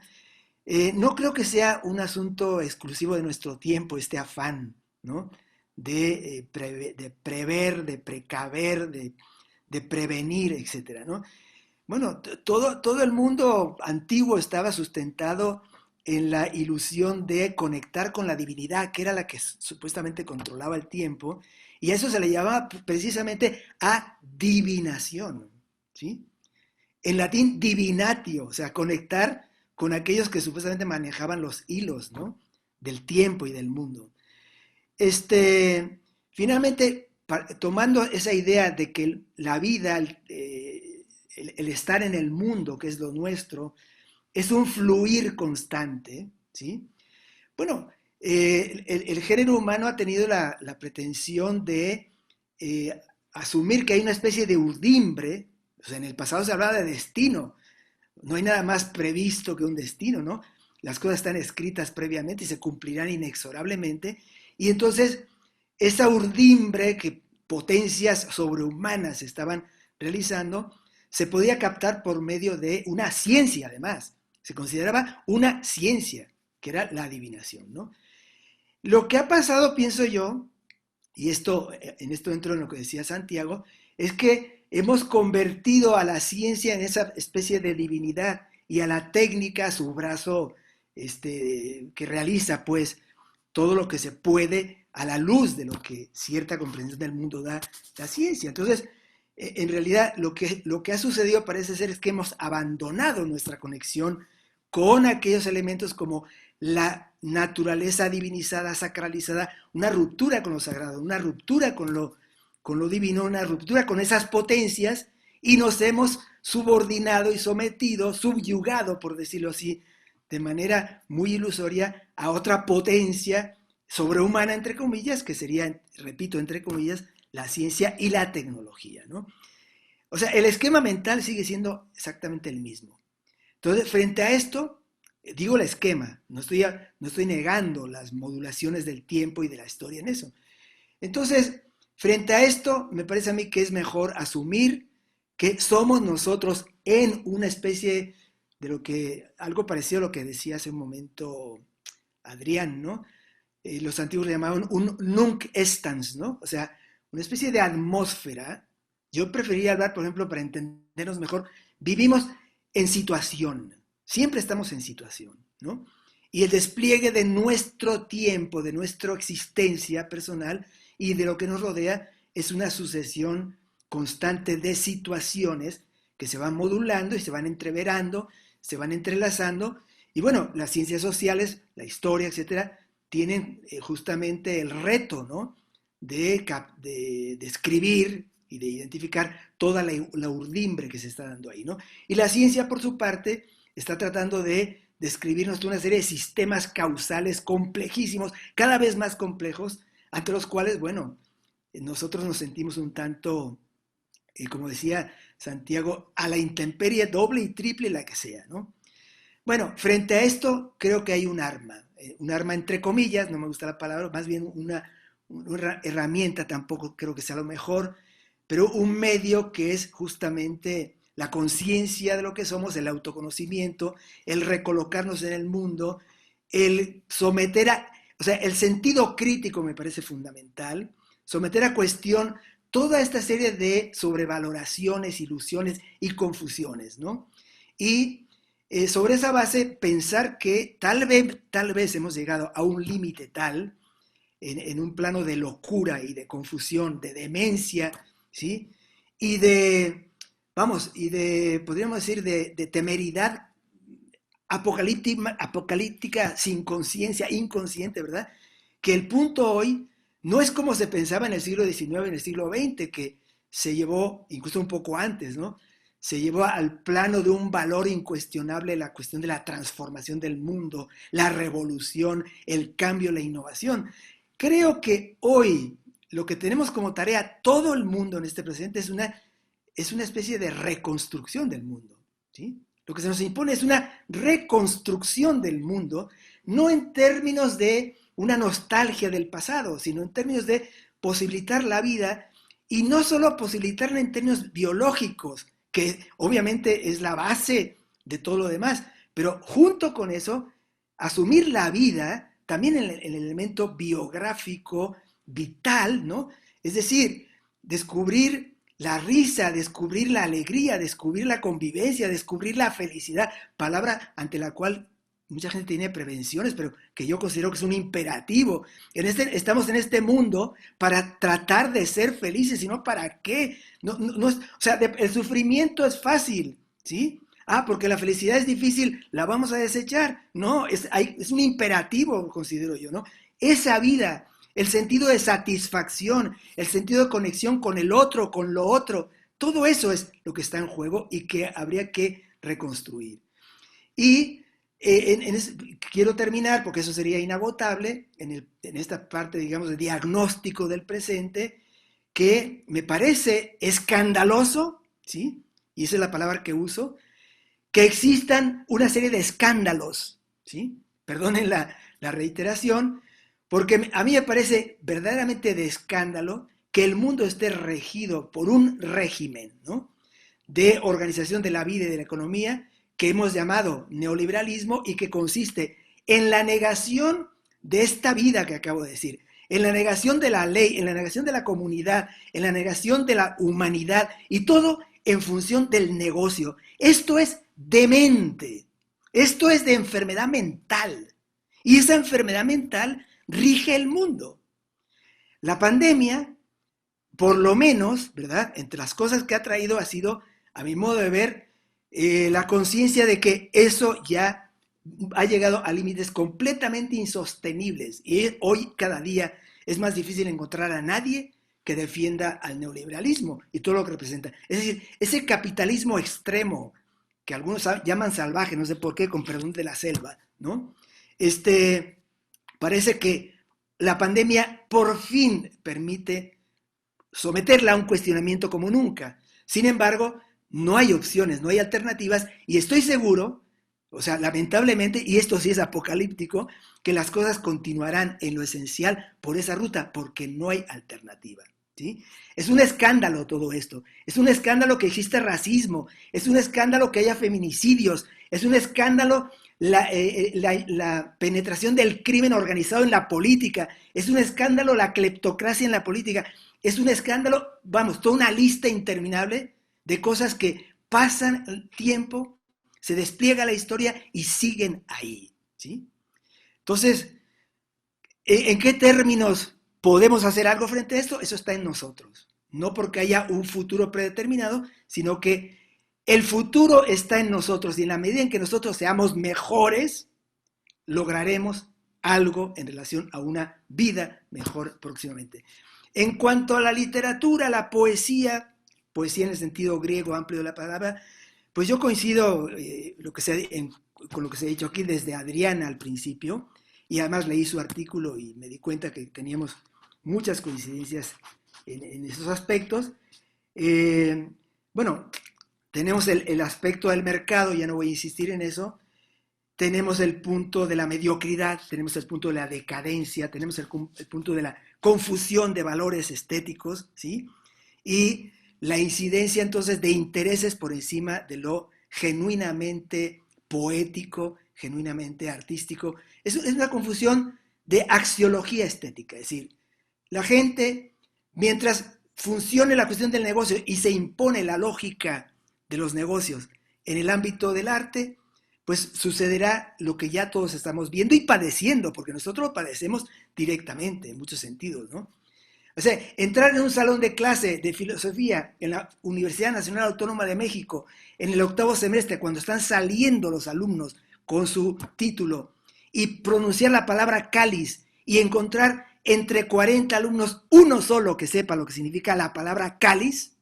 No creo que sea un asunto exclusivo de nuestro tiempo, este afán, ¿no? De prever, de precaver, de prevenir, etcétera, ¿no? Bueno, todo el mundo antiguo estaba sustentado en la ilusión de conectar con la divinidad, que era la que supuestamente controlaba el tiempo, y a eso se le llamaba precisamente adivinación, ¿sí? en latín divinatio, o sea, conectar con aquellos que supuestamente manejaban los hilos, ¿no?, del tiempo y del mundo. Finalmente, tomando esa idea de que la vida, el estar en el mundo, que es lo nuestro, es un fluir constante, ¿sí? Bueno, el género humano ha tenido la pretensión de asumir que hay una especie de urdimbre. O sea, en el pasado se hablaba de destino. No hay nada más previsto que un destino, ¿no? Las cosas están escritas previamente y se cumplirán inexorablemente. Y entonces, esa urdimbre que potencias sobrehumanas estaban realizando, se podía captar por medio de una ciencia, además. Se consideraba una ciencia, que era la adivinación, ¿no? Lo que ha pasado, pienso yo, y en esto entro en lo que decía Santiago, es que hemos convertido a la ciencia en esa especie de divinidad y a la técnica su brazo que realiza, pues, todo lo que se puede a la luz de lo que cierta comprensión del mundo da la ciencia. Entonces, en realidad, lo que ha sucedido parece ser es que hemos abandonado nuestra conexión con aquellos elementos como la naturaleza divinizada, sacralizada, una ruptura con lo sagrado, una ruptura con lo divino, una ruptura con esas potencias, y nos hemos subordinado y sometido, subyugado, por decirlo así, de manera muy ilusoria, a otra potencia sobrehumana, entre comillas, que sería, repito, entre comillas, la ciencia y la tecnología, ¿no? O sea, el esquema mental sigue siendo exactamente el mismo. Entonces, frente a esto, digo el esquema, no estoy negando las modulaciones del tiempo y de la historia en eso. Entonces, frente a esto, me parece a mí que es mejor asumir que somos nosotros en una especie de algo parecido a lo que decía hace un momento Adrián, ¿no? Los antiguos le llamaban un nunc estans, ¿no? O sea, una especie de atmósfera. Yo preferiría hablar, por ejemplo, para entendernos mejor, vivimos en situación, siempre estamos en situación, ¿no? Y el despliegue de nuestro tiempo, de nuestra existencia personal y de lo que nos rodea es una sucesión constante de situaciones que se van modulando y se van entreverando, se van entrelazando. Y bueno, las ciencias sociales, la historia, etcétera, tienen justamente el reto, ¿no?, de describir y de identificar toda la urdimbre que se está dando ahí, ¿no? Y la ciencia, por su parte, está tratando de describirnos una serie de sistemas causales complejísimos, cada vez más complejos, ante los cuales, bueno, nosotros nos sentimos un tanto, como decía Santiago, a la intemperie doble y triple, la que sea, ¿no? Bueno, frente a esto, creo que hay un arma entre comillas, no me gusta la palabra, más bien una herramienta, tampoco creo que sea lo mejor, pero un medio que es justamente la conciencia de lo que somos, el autoconocimiento, el recolocarnos en el mundo, el someter o sea, el sentido crítico me parece fundamental, someter a cuestión toda esta serie de sobrevaloraciones, ilusiones y confusiones, ¿no? Y sobre esa base pensar que tal vez hemos llegado a un límite tal, en un plano de locura y de confusión, de demencia, ¿sí? Y podríamos decir, de temeridad apocalíptica sin conciencia, inconsciente, ¿verdad? Que el punto hoy no es como se pensaba en el siglo XIX, en el siglo XX, que se llevó, incluso un poco antes, ¿no?, se llevó al plano de un valor incuestionable la cuestión de la transformación del mundo, la revolución, el cambio, la innovación. Creo que hoy lo que tenemos como tarea todo el mundo en este presente es una especie de reconstrucción del mundo, ¿sí? Lo que se nos impone es una reconstrucción del mundo, no en términos de una nostalgia del pasado, sino en términos de posibilitar la vida, y no solo posibilitarla en términos biológicos, que obviamente es la base de todo lo demás, pero junto con eso, asumir la vida también en el elemento biográfico, vital, ¿no? Es decir, descubrir la risa, descubrir la alegría, descubrir la convivencia, descubrir la felicidad, palabra ante la cual mucha gente tiene prevenciones, pero que yo considero que es un imperativo. Estamos en este mundo para tratar de ser felices, sino para qué. O sea, el sufrimiento es fácil, ¿sí? Ah, porque la felicidad es difícil, la vamos a desechar. No, es un imperativo, considero yo, ¿no? Esa vida, el sentido de satisfacción, el sentido de conexión con el otro, con lo otro, todo eso es lo que está en juego y que habría que reconstruir. Y quiero terminar, porque eso sería inagotable, en esta parte, digamos, de diagnóstico del presente, que me parece escandaloso, ¿sí? Y esa es la palabra que uso, que existan una serie de escándalos, ¿sí? Perdonen la reiteración, porque a mí me parece verdaderamente de escándalo que el mundo esté regido por un régimen, ¿no?, de organización de la vida y de la economía que hemos llamado neoliberalismo y que consiste en la negación de esta vida que acabo de decir, en la negación de la ley, en la negación de la comunidad, en la negación de la humanidad y todo en función del negocio. Esto es demente, esto es de enfermedad mental y esa enfermedad mental rige el mundo. La pandemia, por lo menos, ¿verdad?, entre las cosas que ha traído ha sido, a mi modo de ver, la conciencia de que eso ya ha llegado a límites completamente insostenibles y hoy cada día es más difícil encontrar a nadie que defienda al neoliberalismo y todo lo que representa. Es decir, ese capitalismo extremo que algunos llaman salvaje, no sé por qué, con perdón de la selva, ¿no? Parece que la pandemia por fin permite someterla a un cuestionamiento como nunca. Sin embargo, no hay opciones, no hay alternativas y estoy seguro, o sea, lamentablemente, y esto sí es apocalíptico, que las cosas continuarán en lo esencial por esa ruta, porque no hay alternativa, ¿sí? Es un escándalo todo esto, es un escándalo que existe racismo, es un escándalo que haya feminicidios, es un escándalo la penetración del crimen organizado en la política, es un escándalo la cleptocracia en la política, es un escándalo, vamos, toda una lista interminable de cosas que pasan el tiempo, se despliega la historia y siguen ahí, ¿sí? Entonces, ¿en qué términos podemos hacer algo frente a esto? Eso está en nosotros. No porque haya un futuro predeterminado, sino que el futuro está en nosotros y en la medida en que nosotros seamos mejores, lograremos algo en relación a una vida mejor próximamente. En cuanto a la literatura, la poesía en el sentido griego amplio de la palabra, pues yo coincido con lo que se ha dicho aquí desde Adriana al principio, y además leí su artículo y me di cuenta que teníamos muchas coincidencias en esos aspectos. Bueno, tenemos el aspecto del mercado, ya no voy a insistir en eso, tenemos el punto de la mediocridad, tenemos el punto de la decadencia, tenemos el punto de la confusión de valores estéticos, ¿sí? Y la incidencia entonces de intereses por encima de lo genuinamente poético, genuinamente artístico. Es una confusión de axiología estética, es decir, la gente, mientras funcione la cuestión del negocio y se impone la lógica de los negocios en el ámbito del arte, pues sucederá lo que ya todos estamos viendo y padeciendo, porque nosotros lo padecemos directamente en muchos sentidos, ¿no? O sea, entrar en un salón de clase de filosofía en la Universidad Nacional Autónoma de México en el 8º semestre, cuando están saliendo los alumnos con su título, y pronunciar la palabra cáliz y encontrar entre 40 alumnos uno solo que sepa lo que significa la palabra cáliz,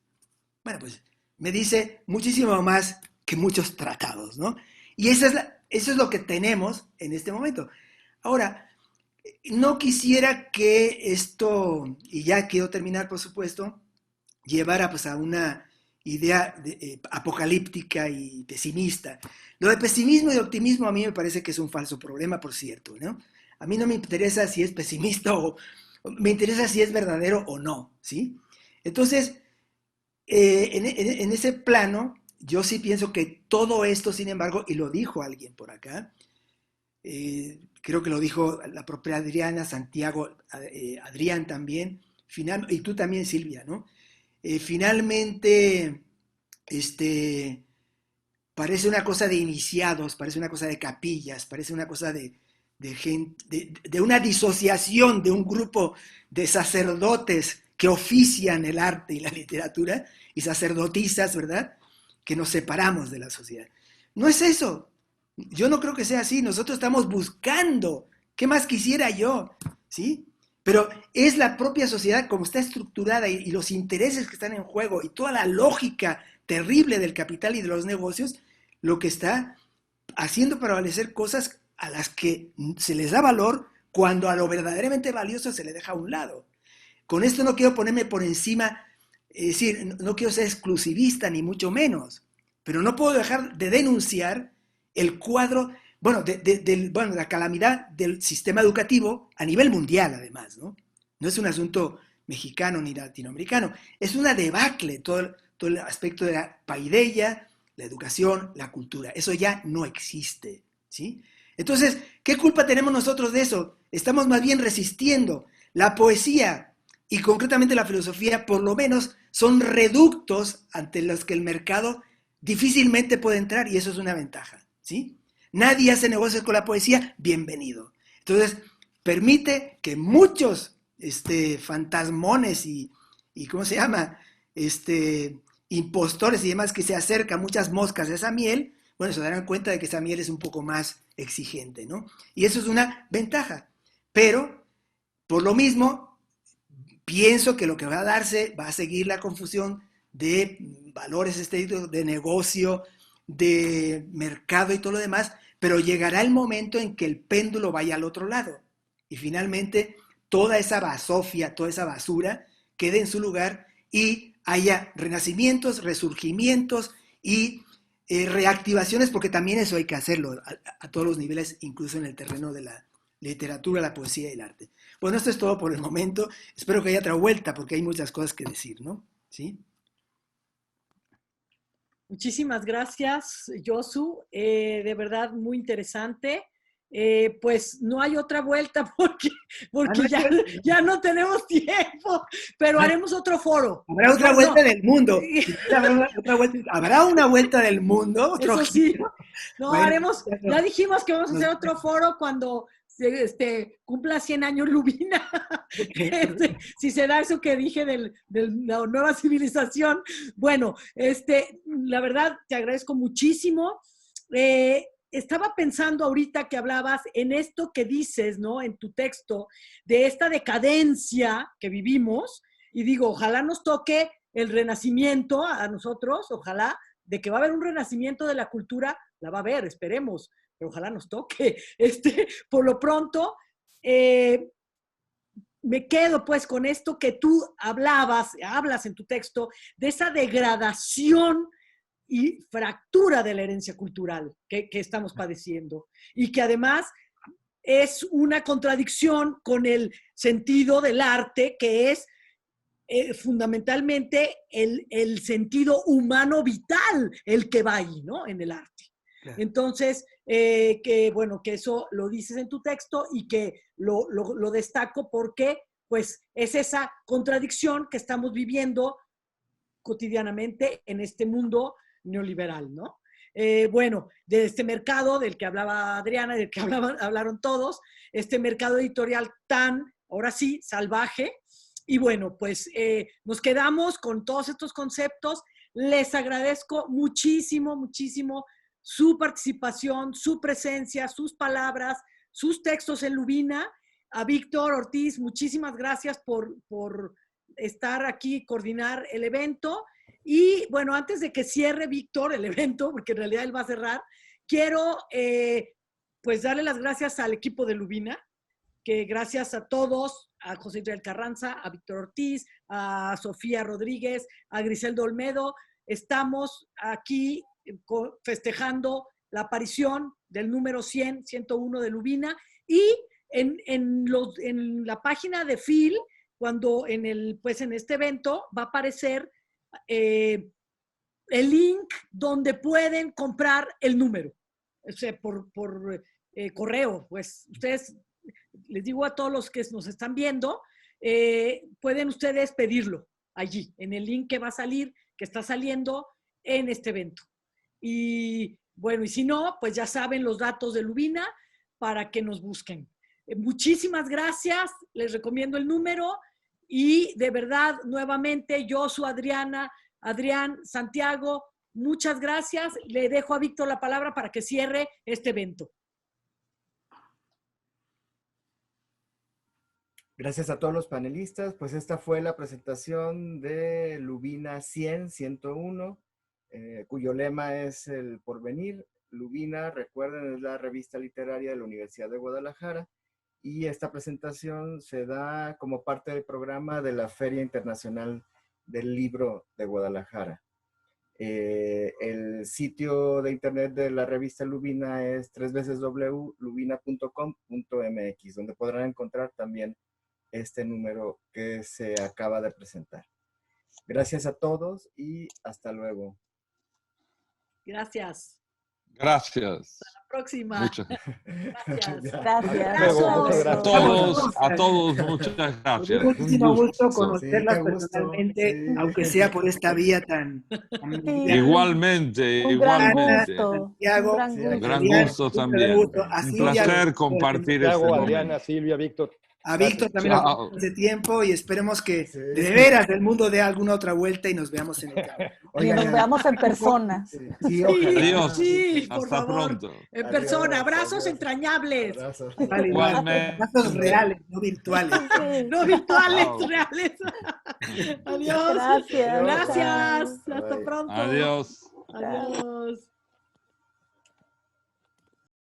bueno, pues me dice muchísimo más que muchos tratados, ¿no? Y eso es lo que tenemos en este momento. Ahora, no quisiera que esto, y ya quiero terminar por supuesto, llevara pues a una idea apocalíptica y pesimista. Lo de pesimismo y optimismo a mí me parece que es un falso problema, por cierto, ¿no? A mí no me interesa si es pesimista o me interesa si es verdadero o no, ¿sí? Entonces, en ese plano, yo sí pienso que todo esto, sin embargo, y lo dijo alguien por acá, creo que lo dijo la propia Adriana, Santiago, Adrián también, y tú también, Silvia, ¿no? Finalmente, parece una cosa de iniciados, parece una cosa de capillas, parece una cosa de gente, de una disociación de un grupo de sacerdotes que ofician el arte y la literatura, y sacerdotisas, ¿verdad?, que nos separamos de la sociedad. No es eso. Yo no creo que sea así. Nosotros estamos buscando. ¿Qué más quisiera yo? ¿Sí? Pero es la propia sociedad como está estructurada y los intereses que están en juego y toda la lógica terrible del capital y de los negocios lo que está haciendo prevalecer cosas a las que se les da valor cuando a lo verdaderamente valioso se le deja a un lado. Con esto no quiero ponerme por encima, es decir, no quiero ser exclusivista ni mucho menos, pero no puedo dejar de denunciar el cuadro, bueno, la calamidad del sistema educativo a nivel mundial, además, ¿no? No es un asunto mexicano ni latinoamericano, es una debacle todo el aspecto de la paideia, la educación, la cultura. Eso ya no existe, ¿sí? Entonces, ¿qué culpa tenemos nosotros de eso? Estamos más bien resistiendo. La poesía y concretamente la filosofía, por lo menos, son reductos ante los que el mercado difícilmente puede entrar y eso es una ventaja, ¿sí? Nadie hace negocios con la poesía, bienvenido. Entonces, permite que muchos fantasmones y ¿cómo se llama? Impostores y demás que se acercan, muchas moscas de esa miel, bueno, se darán cuenta de que esa miel es un poco más exigente, ¿no? Y eso es una ventaja. Pero, por lo mismo, pienso que lo que va a darse va a seguir la confusión de valores estéticos, de negocio, de mercado y todo lo demás, pero llegará el momento en que el péndulo vaya al otro lado. Y finalmente, toda esa basofia, toda esa basura quede en su lugar y haya renacimientos, resurgimientos y reactivaciones, porque también eso hay que hacerlo a todos los niveles, incluso en el terreno de la literatura, la poesía y el arte. Bueno, esto es todo por el momento. Espero que haya otra vuelta, porque hay muchas cosas que decir, ¿no? ¿Sí? Muchísimas gracias, Josu. De verdad, muy interesante. Pues no hay otra vuelta porque ya no tenemos tiempo, pero haremos otro foro. Habrá otra vuelta del mundo. Habrá una vuelta del mundo. Otro Eso sí. giro. No, Bueno, haremos, ya dijimos que vamos a hacer otro foro cuando cumpla 100 años Lubina. Si se da eso que dije de la nueva civilización. Bueno, la verdad, te agradezco muchísimo. Estaba pensando ahorita que hablabas en esto que dices, ¿no? En tu texto, de esta decadencia que vivimos, y digo, ojalá nos toque el renacimiento a nosotros, ojalá, de que va a haber un renacimiento de la cultura, la va a haber, esperemos, pero ojalá nos toque. Por lo pronto, me quedo pues con esto que tú hablas en tu texto, de esa degradación y fractura de la herencia cultural que estamos padeciendo y que además es una contradicción con el sentido del arte que es fundamentalmente el sentido humano vital el que va ahí, ¿no? En el arte. Claro. Entonces, que eso lo dices en tu texto y que lo destaco porque pues es esa contradicción que estamos viviendo cotidianamente en este mundo neoliberal, ¿no? De este mercado del que hablaba Adriana, del que hablaron todos, este mercado editorial tan, ahora sí, salvaje. Y bueno, pues nos quedamos con todos estos conceptos. Les agradezco muchísimo, muchísimo su participación, su presencia, sus palabras, sus textos en Lubina. A Víctor Ortiz, muchísimas gracias por estar aquí, coordinar el evento. Y bueno, antes de que cierre Víctor el evento, porque en realidad él va a cerrar, quiero pues darle las gracias al equipo de Lubina, que gracias a todos, a José Israel Carranza, a Víctor Ortiz, a Sofía Rodríguez, a Griselda Olmedo, estamos aquí festejando la aparición del número 101 de Lubina y en la página de Phil, cuando en este evento va a aparecer el link donde pueden comprar el número, o sea, por correo. Pues ustedes, les digo a todos los que nos están viendo, pueden ustedes pedirlo allí, en el link que va a salir, que está saliendo en este evento. Y bueno, y si no, pues ya saben los datos de Lubina para que nos busquen. Muchísimas gracias, les recomiendo el número. Y de verdad, nuevamente, Josu, Adriana, Adrián, Santiago, Muchas gracias. Le dejo a Víctor la palabra para que cierre este evento. Gracias a todos los panelistas. Pues esta fue la presentación de Lubina 100-101, cuyo lema es el porvenir. Lubina, recuerden, es la revista literaria de la Universidad de Guadalajara, y esta presentación se da como parte del programa de la Feria Internacional del Libro de Guadalajara. El sitio de internet de la revista Lubina es www.lubina.com.mx, donde podrán encontrar también este número que se acaba de presentar. Gracias a todos y hasta luego. Gracias. Gracias. Hasta la próxima. Muchas Gracias. Gracias. Muchas a todos, muchas gracias. Muchísimo gusto Sí, conocerlas qué gusto, personalmente, sí. aunque sea por esta vía tan Igualmente, Un gran igualmente. gusto. Santiago, Un gran Sí, gusto. Un gran Adrián, gusto un también. gusto. A Un Silvia, placer compartir este Santiago, momento. Adriana, Silvia, Víctor. A Víctor también Chao. lo conozco hace tiempo y esperemos que Sí. de veras el mundo dé alguna otra vuelta y nos veamos en el camino. Y nos veamos en persona. Sí, ojalá. Adiós. Sí, por Hasta favor. pronto. En persona. Adiós, Abrazos adiós. entrañables. Abrazos. Igual, Igualmente. Datos reales, no virtuales. Sí. No virtuales, Chao. reales. Adiós. Gracias. Gracias. Bye. Hasta pronto. Adiós. Adiós.